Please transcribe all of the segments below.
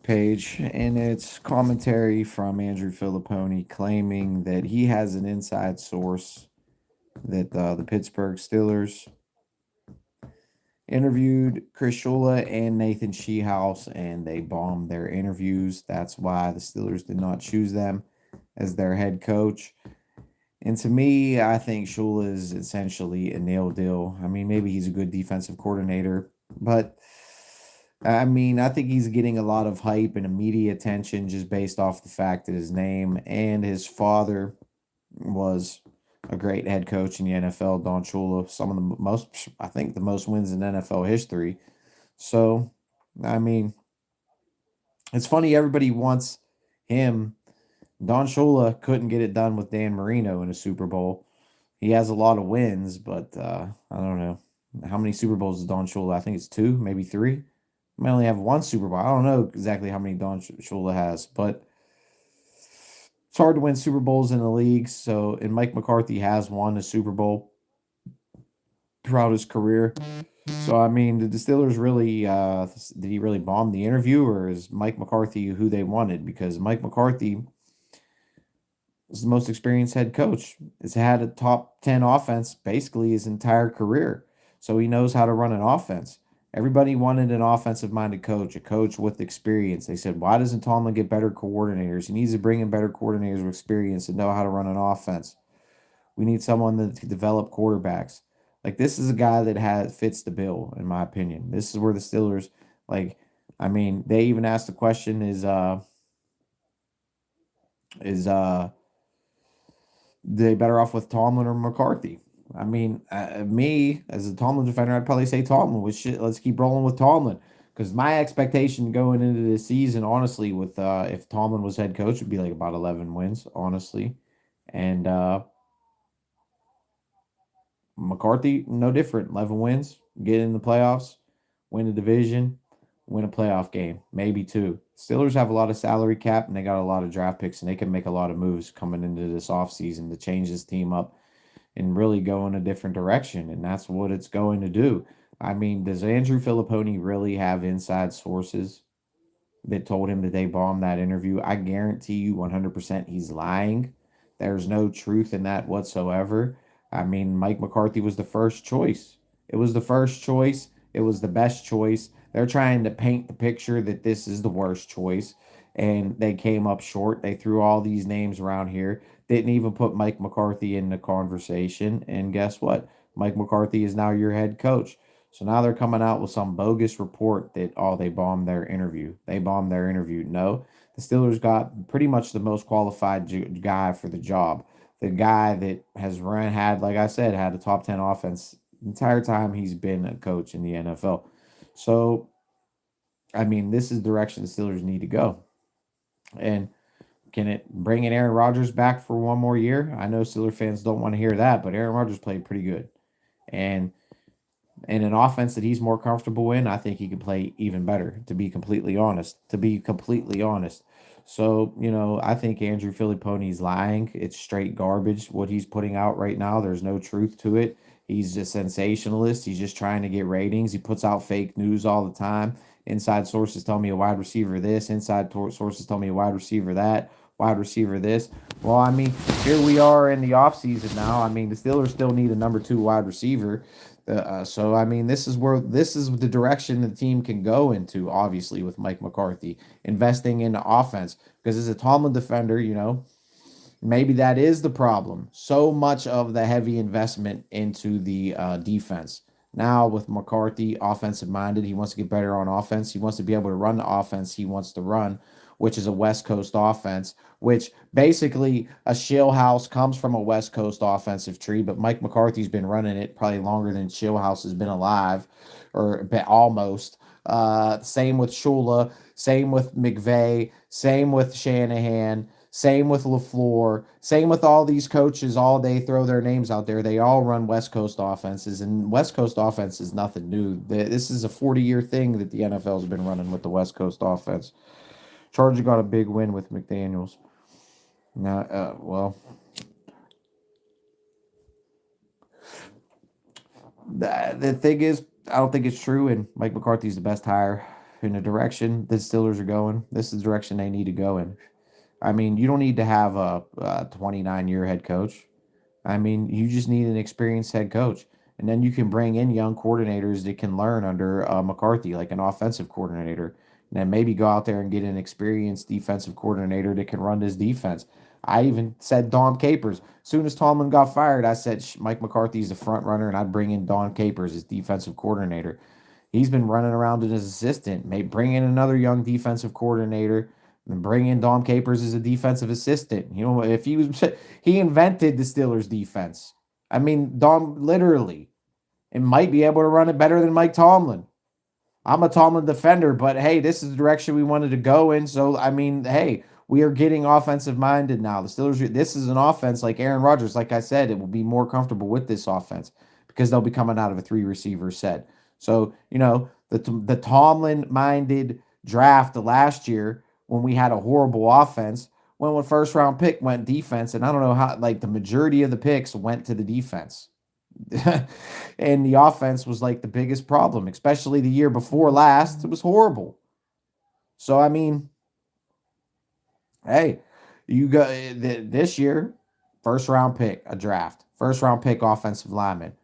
page, and it's commentary from Andrew Fillipponi claiming that he has an inside source that the Pittsburgh Steelers interviewed Chris Shula and Nathan Scheelehaase, and they bombed their interviews. That's why the Steelers did not choose them as their head coach. And to me, I think Shula is essentially a nail deal. I mean, maybe he's a good defensive coordinator, but I mean, I think he's getting a lot of hype and media attention just based off the fact that his name and his father was a great head coach in the NFL, Don Shula, some of the most, I think, the most wins in NFL history. So, I mean, it's funny everybody wants him. Don Shula couldn't get it done with Dan Marino in a Super Bowl. He has a lot of wins, but I don't know. How many Super Bowls is Don Shula? I think it's two, maybe three. He might only have one Super Bowl. I don't know exactly how many Don Shula has, but it's hard to win Super Bowls in the league. So, and Mike McCarthy has won a Super Bowl throughout his career. So, I mean, did the Steelers really, did he really bomb the interview, or is Mike McCarthy who they wanted? Because Mike McCarthy is the most experienced head coach. Has had a top 10 offense basically his entire career. So he knows how to run an offense. Everybody wanted an offensive minded coach, a coach with experience. They said, why doesn't Tomlin get better coordinators? He needs to bring in better coordinators with experience and know how to run an offense. We need someone that can develop quarterbacks. Like, this is a guy that fits the bill, in my opinion. This is where the Steelers, like, I mean, they even asked the question is they better off with Tomlin or McCarthy? I mean, me as a Tomlin defender, I'd probably say Tomlin. With shit, let's keep rolling with Tomlin, because my expectation going into this season, honestly, with if Tomlin was head coach, would be like about 11 wins, honestly, and McCarthy no different. 11 wins, get in the playoffs, win the division, win a playoff game, maybe two. Steelers have a lot of salary cap and they got a lot of draft picks, and they can make a lot of moves coming into this offseason to change this team up and really go in a different direction. And that's what it's going to do. I mean, does Andrew Fillipponi really have inside sources that told him that they bombed that interview? I guarantee you 100% he's lying. There's no truth in that whatsoever. I mean, Mike McCarthy was the first choice. It was the first choice. It was the best choice. They're trying to paint the picture that this is the worst choice, and they came up short. They threw all these names around here, didn't even put Mike McCarthy in the conversation. And guess what? Mike McCarthy is now your head coach. So now they're coming out with some bogus report that, oh, they bombed their interview. They bombed their interview. No, the Steelers got pretty much the most qualified guy for the job. The guy that has had, like I said, had a top 10 offense the entire time he's been a coach in the NFL. So, I mean, this is the direction the Steelers need to go. And can it bring in Aaron Rodgers back for one more year? I know Steelers fans don't want to hear that, but Aaron Rodgers played pretty good. And in an offense that he's more comfortable in, I think he could play even better, to be completely honest. To be completely honest. So, I think Andrew Fillipponi's lying. It's straight garbage what he's putting out right now. There's no truth to it. He's a sensationalist. He's just trying to get ratings. He puts out fake news all the time. Inside sources tell me a wide receiver this. Sources tell me a wide receiver that. Wide receiver this. Well, I mean, here we are in the offseason now. I mean, the Steelers still need a number two wide receiver. So I mean, this is the direction the team can go into. Obviously, with Mike McCarthy investing in the offense, because as a Tomlin defender, maybe that is the problem. So much of the heavy investment into the defense. Now with McCarthy, offensive minded, he wants to get better on offense. He wants to be able to run the offense he wants to run, which is a West Coast offense, which basically a Scheelehaase comes from a West Coast offensive tree, but Mike McCarthy's been running it probably longer than Scheelehaase has been alive, or almost. Same with Shula, same with McVay, same with Shanahan, same with LaFleur, same with all these coaches. All they throw their names out there. They all run West Coast offenses, and West Coast offense is nothing new. This is a 40-year thing that the NFL has been running with the West Coast offense. Chargers got a big win with McDaniels. Now, the thing is, I don't think it's true, and Mike McCarthy's the best hire in the direction the Steelers are going, this is the direction they need to go in. I mean, you don't need to have a 29-year head coach. I mean, you just need an experienced head coach. And then you can bring in young coordinators that can learn under McCarthy, like an offensive coordinator. And then maybe go out there and get an experienced defensive coordinator that can run this defense. I even said Don Capers. As soon as Tomlin got fired, I said Mike McCarthy's the front runner, and I'd bring in Don Capers as defensive coordinator. He's been running around as his assistant. Maybe bring in another young defensive coordinator and bring in Dom Capers as a defensive assistant. You know, if he invented the Steelers defense. I mean, Dom literally, and might be able to run it better than Mike Tomlin. I'm a Tomlin defender, but hey, this is the direction we wanted to go in. So, I mean, hey, we are getting offensive minded now. The Steelers, this is an offense like Aaron Rodgers. Like I said, it will be more comfortable with this offense because they'll be coming out of a 3-receiver set. So, you know, the Tomlin minded draft last year when we had a horrible offense, when the first round pick went defense, and I don't know how, like, the majority of the picks went to the defense. And the offense was like the biggest problem, especially the year before last. It was horrible. So, I mean, hey, you go this year, first round pick, a draft, first round pick, offensive lineman.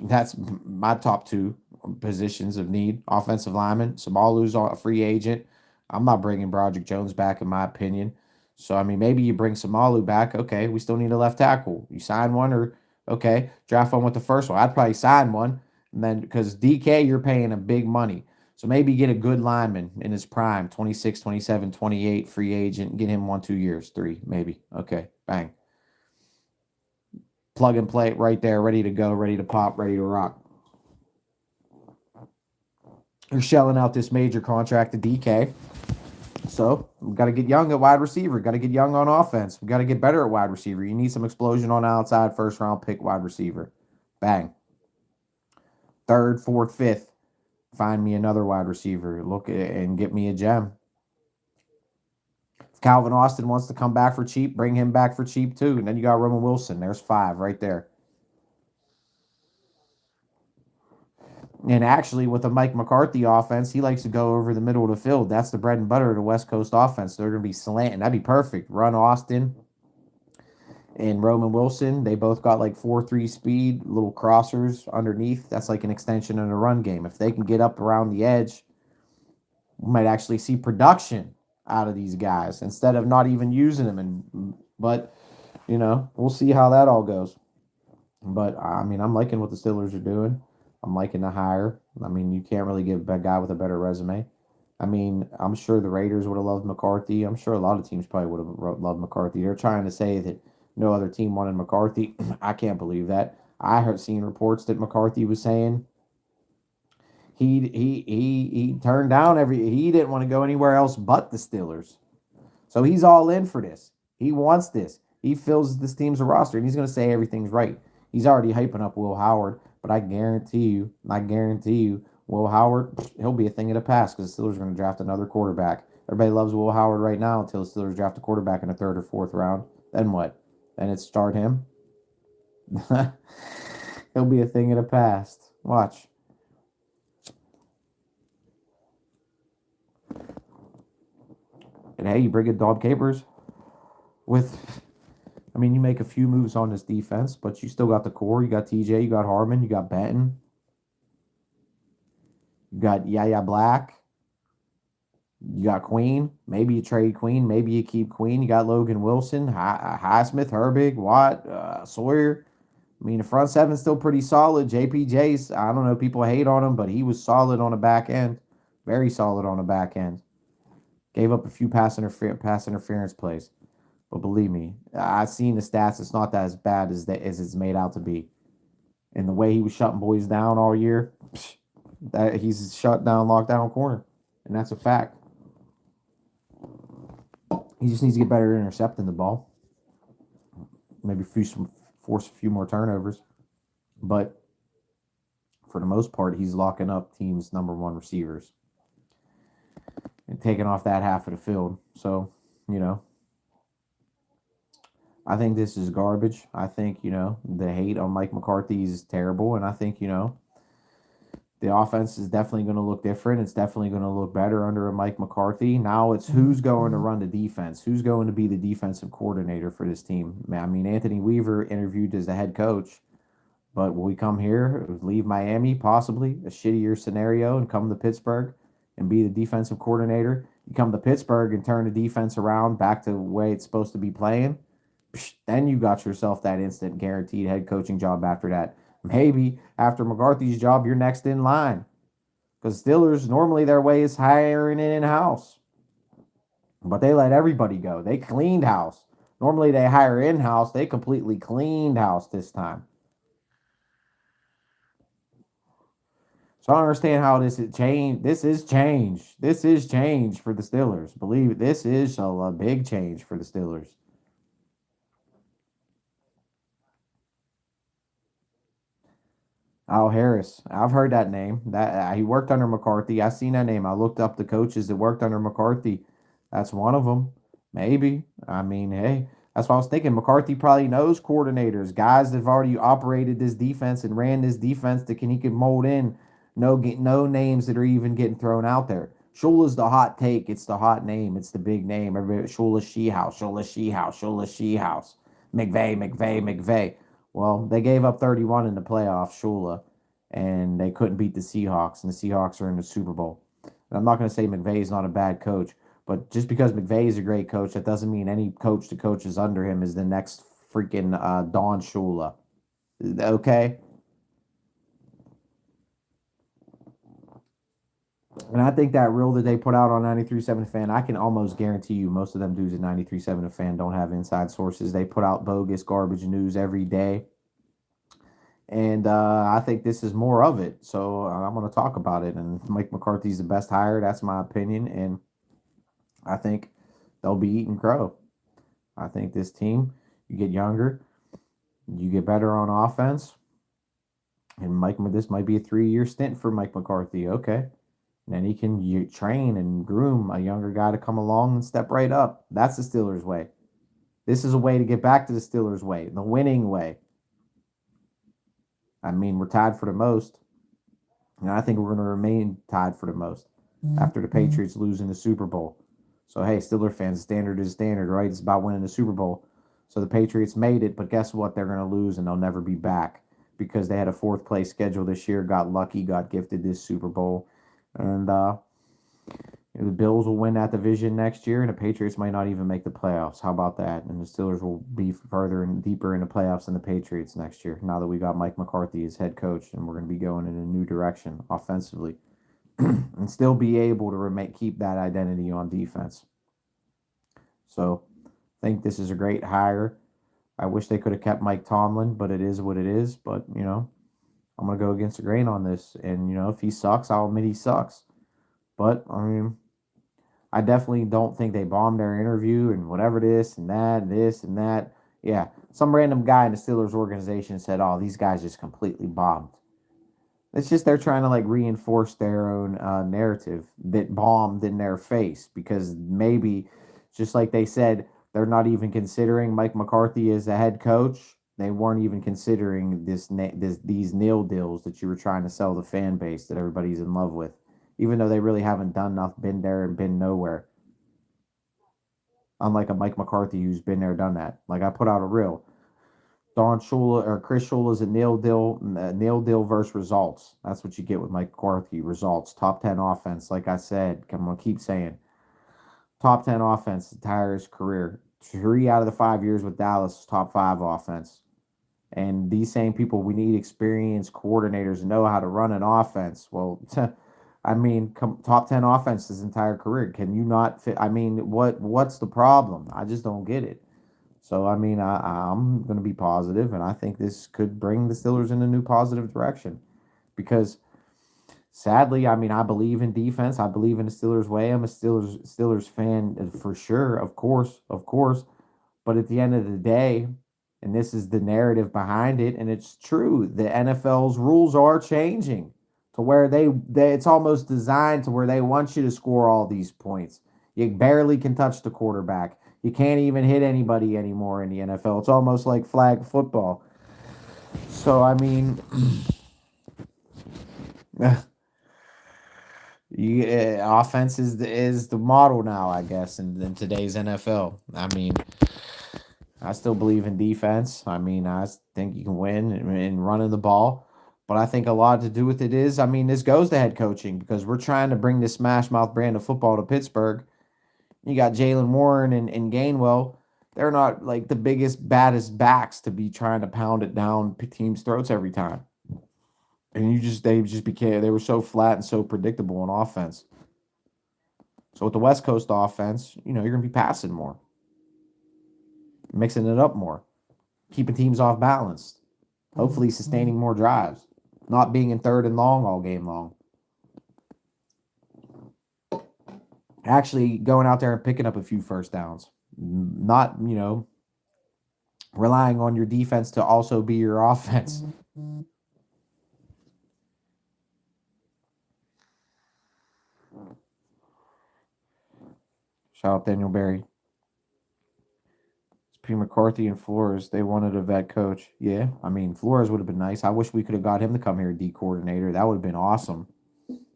That's my top two positions of need. Offensive lineman. Samalu's a free agent. I'm not bringing Broderick Jones back, in my opinion. So, I mean, maybe you bring Samalu back. Okay, we still need a left tackle. You sign one, or okay, draft one with the first one. I'd probably sign one. And then, because DK, you're paying him big money. So maybe get a good lineman in his prime, 26, 27, 28, free agent. Get him 1-2 years, 3, maybe. Okay, bang. Plug and play right there, ready to go, ready to pop, ready to rock. You're shelling out this major contract to DK. So we got to get young at wide receiver. Got to get young on offense. We got to get better at wide receiver. You need some explosion on outside, first round pick wide receiver. Bang. Third, fourth, fifth. Find me another wide receiver. Look and get me a gem. If Calvin Austin wants to come back for cheap, bring him back for cheap too. And then you got Roman Wilson. There's 5 right there. And actually, with a Mike McCarthy offense, he likes to go over the middle of the field. That's the bread and butter of the West Coast offense. They're going to be slanting. That'd be perfect. Run Austin and Roman Wilson. They both got like 4.3 speed, little crossers underneath. That's like an extension of the run game. If they can get up around the edge, we might actually see production out of these guys instead of not even using them. But, you know, we'll see how that all goes. But, I mean, I'm liking what the Steelers are doing. I'm liking the hire. I mean, you can't really give a guy with a better resume. I mean, I'm sure the Raiders would have loved McCarthy. I'm sure a lot of teams probably would have loved McCarthy. They're trying to say that no other team wanted McCarthy. I can't believe that. I have seen reports that McCarthy was saying he turned down he didn't want to go anywhere else but the Steelers. So he's all in for this. He wants this. He feels this team's a roster, and he's going to say everything's right. He's already hyping up Will Howard. But I guarantee you, Will Howard, he'll be a thing of the past because the Steelers are going to draft another quarterback. Everybody loves Will Howard right now until the Steelers draft a quarterback in the 3rd or 4th round. Then what? Then it's start him. He'll be a thing of the past. Watch. And hey, you bring in Dom Capers I mean, you make a few moves on this defense, but you still got the core. You got TJ, you got Harmon, you got Benton, you got Yaya Black, you got Queen. Maybe you trade Queen, maybe you keep Queen. You got Logan Wilson, Highsmith, Herbig, Watt, Sawyer. I mean, the front seven's still pretty solid. JPJ's, I don't know, people hate on him, but he was solid on the back end. Very solid on the back end. Gave up a few pass interference plays. But believe me, I've seen the stats. It's not that as bad as it's made out to be. And the way he was shutting boys down all year, that he's shut down, lockdown corner. And that's a fact. He just needs to get better at intercepting the ball. Maybe force a few more turnovers. But for the most part, he's locking up teams' number 1 receivers and taking off that half of the field. So, you know, I think this is garbage. I think, you know, the hate on Mike McCarthy is terrible. And I think, you know, The offense is definitely going to look different. It's definitely going to look better under a Mike McCarthy. Now it's who's going to run the defense, who's going to be the defensive coordinator for this team. I mean, Anthony Weaver interviewed as the head coach, but will we come here, leave Miami, possibly a shittier scenario, and come to Pittsburgh and be the defensive coordinator? You come to Pittsburgh and turn the defense around back to the way it's supposed to be playing, then you got yourself that instant guaranteed head coaching job after that. Maybe after McCarthy's job, you're next in line. Because Steelers, normally their way is hiring it in-house. But they let everybody go. They cleaned house. Normally they hire in-house. They completely cleaned house this time. So I don't understand how this is change. This is change. This is change for the Steelers. Believe it, this is a big change for the Steelers. Al Harris. I've heard that name. That he worked under McCarthy. I seen that name. I looked up the coaches that worked under McCarthy. That's one of them. Maybe. I mean, hey, that's what I was thinking. McCarthy probably knows coordinators, guys that have already operated this defense and ran this defense that he can mold in. No names that are even getting thrown out there. Shula's the hot take. It's the hot name. It's the big name. Everybody, Shula Scheelehaase, Shula Scheelehaase, Shula Scheelehaase. McVay. Well, they gave up 31 in the playoffs, Shula, and they couldn't beat the Seahawks, and the Seahawks are in the Super Bowl. And I'm not going to say McVay's not a bad coach, but just because McVay is a great coach, that doesn't mean any coach that coaches under him is the next freaking Don Shula. Okay? And I think that reel that they put out on 93.7 Fan, I can almost guarantee you most of them dudes at 93.7 Fan don't have inside sources. They put out bogus garbage news every day. And I think this is more of it. So I'm going to talk about it. And Mike McCarthy's the best hire. That's my opinion. And I think they'll be eating crow. I think this team, you get younger, you get better on offense. And this might be a 3-year stint for Mike McCarthy. Okay. And then he can train and groom a younger guy to come along and step right up. That's the Steelers' way. This is a way to get back to the Steelers' way, the winning way. I mean, we're tied for the most. And I think we're going to remain tied for the most after the Patriots losing the Super Bowl. So, hey, Steeler fans, standard is standard, right? It's about winning the Super Bowl. So the Patriots made it, but guess what? They're going to lose and they'll never be back because they had a fourth place schedule this year, got lucky, got gifted this Super Bowl. And the Bills will win that division next year, and the Patriots might not even make the playoffs. How about that? And the Steelers will be further and deeper in the playoffs than the Patriots next year, now that we got Mike McCarthy as head coach, and we're going to be going in a new direction offensively and still be able to keep that identity on defense. So I think this is a great hire. I wish they could have kept Mike Tomlin, but it is what it is. But, I'm going to go against the grain on this. And, if he sucks, I'll admit he sucks. But, I definitely don't think they bombed their interview and whatever this and that. Yeah, some random guy in the Steelers organization said, oh, these guys just completely bombed. It's just they're trying to, reinforce their own narrative that bombed in their face. Because maybe, just like they said, they're not even considering Mike McCarthy as a head coach. They weren't even considering these nil deals that you were trying to sell the fan base that everybody's in love with, even though they really haven't done nothing, been there and been nowhere. Unlike a Mike McCarthy who's been there, done that. Like I put out a reel. Don Shula or Chris Shula is a nil deal versus results. That's what you get with Mike McCarthy. Results, top 10 offense. Like I said, I'm gonna keep saying, top 10 offense entire his career. 3 out of the 5 years with Dallas, top 5 offense. And these same people, we need experienced coordinators to know how to run an offense. Well, top 10 offense his entire career. Can you not fit? What's the problem? I just don't get it. So, I'm going to be positive, and I think this could bring the Steelers in a new positive direction. Because, sadly, I believe in defense. I believe in the Steelers way. I'm a Steelers fan for sure, of course. But at the end of the day, and this is the narrative behind it, and it's true, the NFL's rules are changing to where it's almost designed to where they want you to score all these points. You barely can touch the quarterback. You can't even hit anybody anymore in the NFL. It's almost like flag football. So, Offense is the model now, I guess, in today's NFL. I mean, I still believe in defense. I mean, I think you can win in running the ball. But I think a lot to do with it is, I mean, this goes to head coaching because we're trying to bring this smash mouth brand of football to Pittsburgh. You got Jalen Warren and Gainwell. They're not like the biggest, baddest backs to be trying to pound it down teams' throats every time. And they were so flat and so predictable on offense. So with the West Coast offense, you're going to be passing more, mixing it up more, keeping teams off balance, hopefully sustaining more drives, not being in third and long all game long. Actually going out there and picking up a few first downs, not, relying on your defense to also be your offense. Shout out Daniel Berry. P. McCarthy and Flores, they wanted a vet coach. Yeah, I mean, Flores would have been nice. I wish we could have got him to come here, D coordinator. That would have been awesome.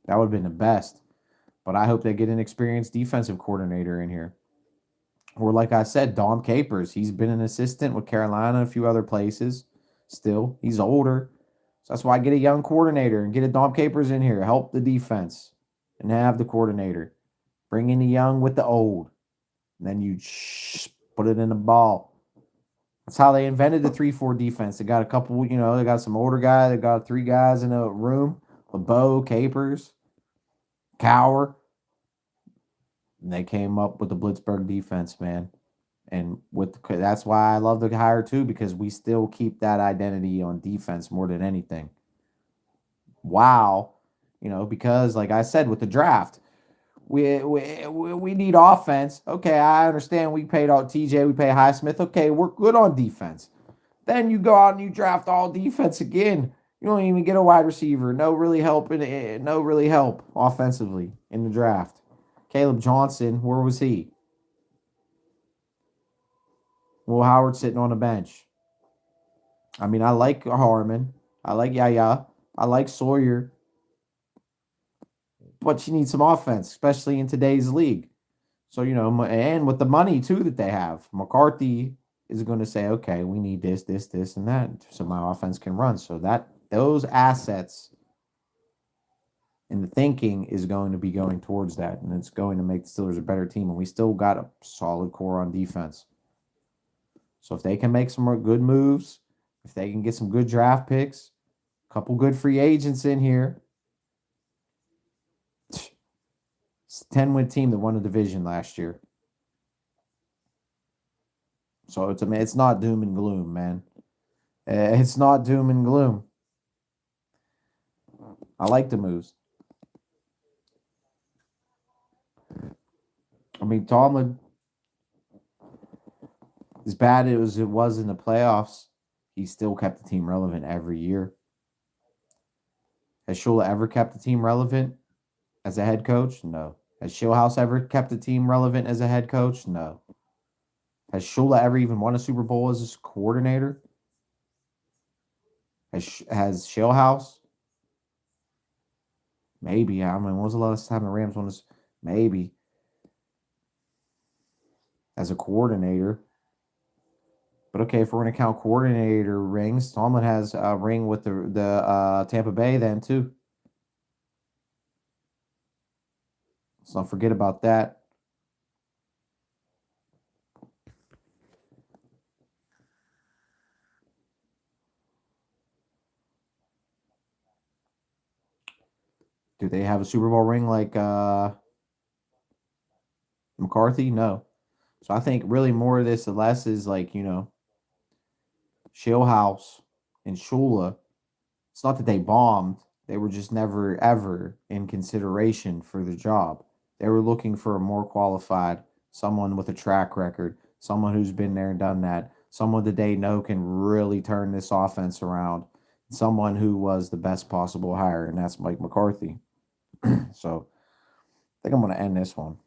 That would have been the best. But I hope they get an experienced defensive coordinator in here. Or like I said, Dom Capers. He's been an assistant with Carolina and a few other places. Still, he's older. So that's why I get a young coordinator and get a Dom Capers in here. Help the defense and have the coordinator. Bring in the young with the old. And then you put it in the ball. That's how they invented the 3-4 defense. They got a couple, they got some older guys. They got 3 guys in a room. LeBeau, Capers, Cower. And they came up with the Blitzburg defense, man. And that's why I love the hire too, because we still keep that identity on defense more than anything. Wow. Because like I said with the draft, we need offense. Okay, I understand we paid out TJ, we pay Highsmith. Okay, we're good on defense. Then you go out and you draft all defense again. You don't even get a wide receiver. No really help offensively in the draft. Caleb Johnson, where was he? Will Howard sitting on the bench. I mean, I like Harmon. I like Yaya. I like Sawyer. But you need some offense, especially in today's league. So, and with the money, too, that they have, McCarthy is going to say, okay, we need this, and that, so my offense can run. So those assets and the thinking is going to be going towards that, and it's going to make the Steelers a better team. And we still got a solid core on defense. So if they can make some more good moves, if they can get some good draft picks, a couple good free agents in here, it's a 10-win team that won a division last year. So it's not doom and gloom, man. It's not doom and gloom. I like the moves. I mean, Tomlin, as bad as it was in the playoffs, he still kept the team relevant every year. Has Shula ever kept the team relevant as a head coach? No. Has Scheelehaase ever kept the team relevant as a head coach? No. Has Shula ever even won a Super Bowl as a coordinator? Has Scheelehaase? Maybe. I mean, when was the last time the Rams won this? Maybe. As a coordinator. But okay, if we're going to count coordinator rings, Tomlin has a ring with the Tampa Bay then too. Let's not forget about that. Do they have a Super Bowl ring like McCarthy? No. So I think really more of this or less is like, Scheelehaase and Shula. It's not that they bombed. They were just never, ever in consideration for the job. They were looking for a more qualified, someone with a track record, someone who's been there and done that, someone that they know can really turn this offense around, someone who was the best possible hire, and that's Mike McCarthy. So I think I'm going to end this one.